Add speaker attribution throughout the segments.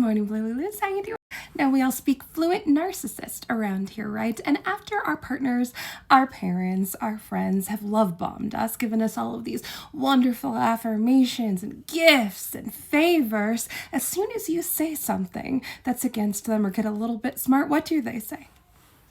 Speaker 1: morning, Blue Liz. How you doing? Now, we all speak fluent narcissist around here, right? And after our partners, our parents, our friends have love bombed us, given us all of these wonderful affirmations and gifts and favors, as soon as you say something that's against them or get a little bit smart, what do they say?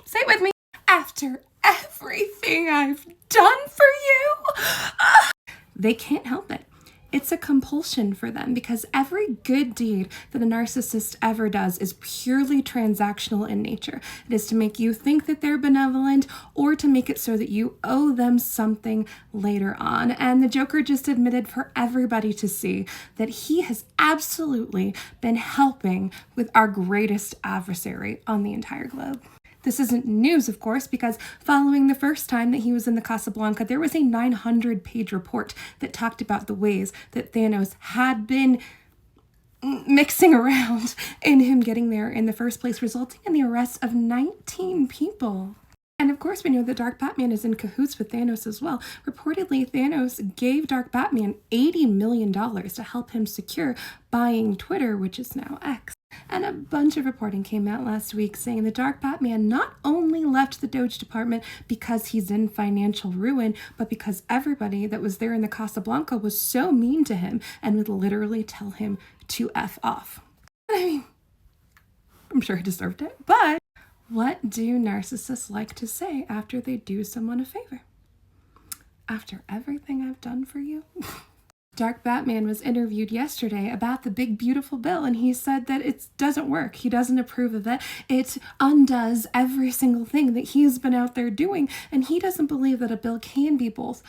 Speaker 1: Say it with me. After everything I've done for you, they can't help it. It's a compulsion for them because every good deed that a narcissist ever does is purely transactional in nature. It is to make you think that they're benevolent or to make it so that you owe them something later on. And the Joker just admitted for everybody to see that he has absolutely been helping with our greatest adversary on the entire globe. This isn't news, of course, because following the first time that he was in the Casablanca, there was a 900-page report that talked about the ways that Thanos had been mixing around in him getting there in the first place, resulting in the arrest of 19 people. And of course, we know that Dark Batman is in cahoots with Thanos as well. Reportedly, Thanos gave Dark Batman $80 million to help him secure buying Twitter, which is now X. And a bunch of reporting came out last week saying that Dark Batman not only left the Doge department because he's in financial ruin, but because everybody that was there in the Casablanca was so mean to him and would literally tell him to F off. I mean, I'm sure he deserved it, but what do narcissists like to say after they do someone a favor? After everything I've done for you? Dark Batman was interviewed yesterday about the big beautiful bill, and he said that it doesn't work. He doesn't approve of it. It undoes every single thing that he's been out there doing, and he doesn't believe that a bill can be both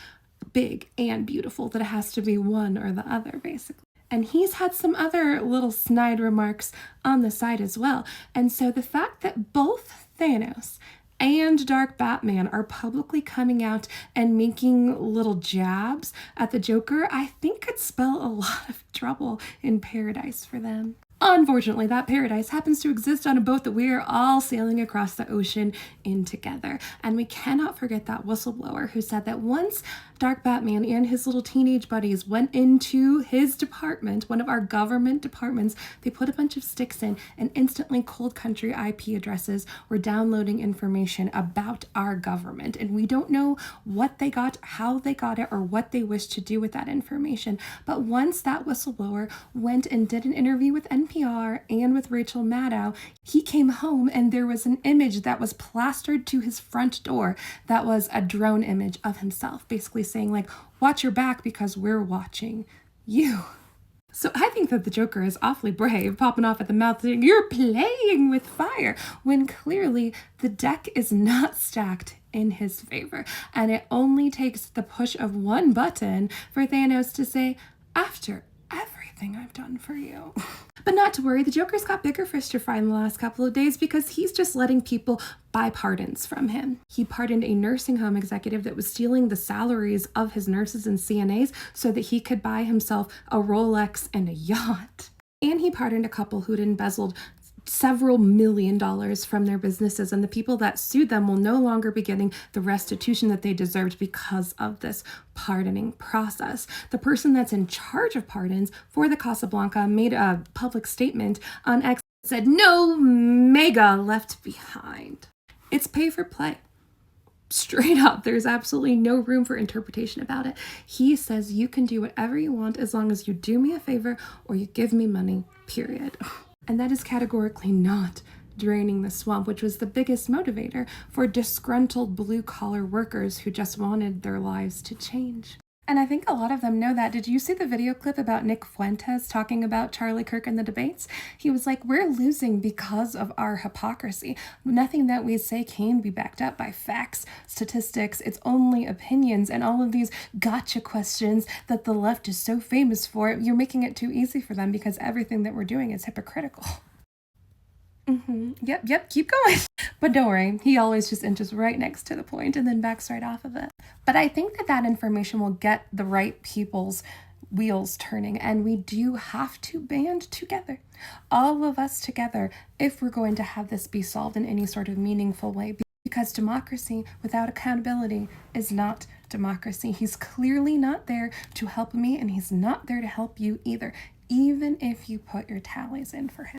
Speaker 1: big and beautiful, that it has to be one or the other, basically. And he's had some other little snide remarks on the side as well. And so the fact that both Thanos and Dark Batman are publicly coming out and making little jabs at the Joker, I think could spell a lot of trouble in paradise for them. Unfortunately, that paradise happens to exist on a boat that we are all sailing across the ocean in together. And we cannot forget that whistleblower who said that once Dark Batman and his little teenage buddies went into his department, one of our government departments, they put a bunch of sticks in and instantly cold country IP addresses were downloading information about our government. And we don't know what they got, how they got it, or what they wish to do with that information. But once that whistleblower went and did an interview with NPR and with Rachel Maddow, he came home and there was an image that was plastered to his front door that was a drone image of himself, basically saying like, watch your back because we're watching you. So I think that the Joker is awfully brave, popping off at the mouth saying, you're playing with fire, when clearly the deck is not stacked in his favor. And it only takes the push of one button for Thanos to say, after everything I've done for you. But not to worry, the Joker's got bigger fish to fry in the last couple of days because he's just letting people buy pardons from him. He pardoned a nursing home executive that was stealing the salaries of his nurses and CNAs so that he could buy himself a Rolex and a yacht. And he pardoned a couple who'd embezzled several $1 million from their businesses, and the people that sued them will no longer be getting the restitution that they deserved because of this pardoning process. The person that's in charge of pardons for the Casablanca made a public statement on X that said, no mega left behind. It's pay for play. Straight up, there's absolutely no room for interpretation about it. He says you can do whatever you want as long as you do me a favor or you give me money, period. And that is categorically not draining the swamp, which was the biggest motivator for disgruntled blue-collar workers who just wanted their lives to change. And I think a lot of them know that. Did you see the video clip about Nick Fuentes talking about Charlie Kirk in the debates? He was like, we're losing because of our hypocrisy. Nothing that we say can be backed up by facts, statistics. It's only opinions and all of these gotcha questions that the left is so famous for. You're making it too easy for them because everything that we're doing is hypocritical. Yep, keep going. But don't worry, he always just inches right next to the point and then backs right off of it. But I think that that information will get the right people's wheels turning, and we do have to band together, all of us together, if we're going to have this be solved in any sort of meaningful way. Because democracy without accountability is not democracy. He's clearly not there to help me, and he's not there to help you either, even if you put your tallies in for him.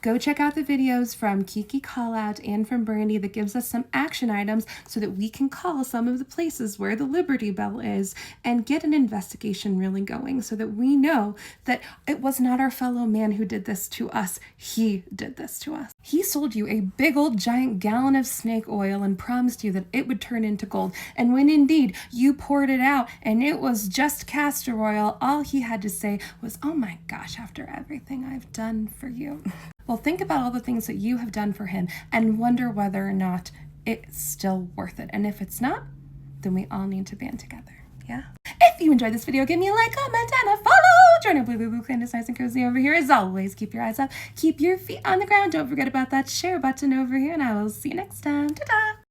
Speaker 1: Go check out the videos from Kiki Callout and from Brandy that gives us some action items so that we can call some of the places where the Liberty Bell is and get an investigation really going so that we know that it was not our fellow man who did this to us. He did this to us. He sold you a big old giant gallon of snake oil and promised you that it would turn into gold. And when indeed you poured it out and it was just castor oil, all he had to say was, "Oh my gosh, after everything I've done for you." Well, think about all the things that you have done for him and wonder whether or not it's still worth it. And if it's not, then we all need to band together. Yeah? If you enjoyed this video, give me a like, comment, and a follow. Join our Blue Clan. It's nice and cozy over here. As always, keep your eyes up, keep your feet on the ground. Don't forget about that share button over here, and I will see you next time. Ta-da!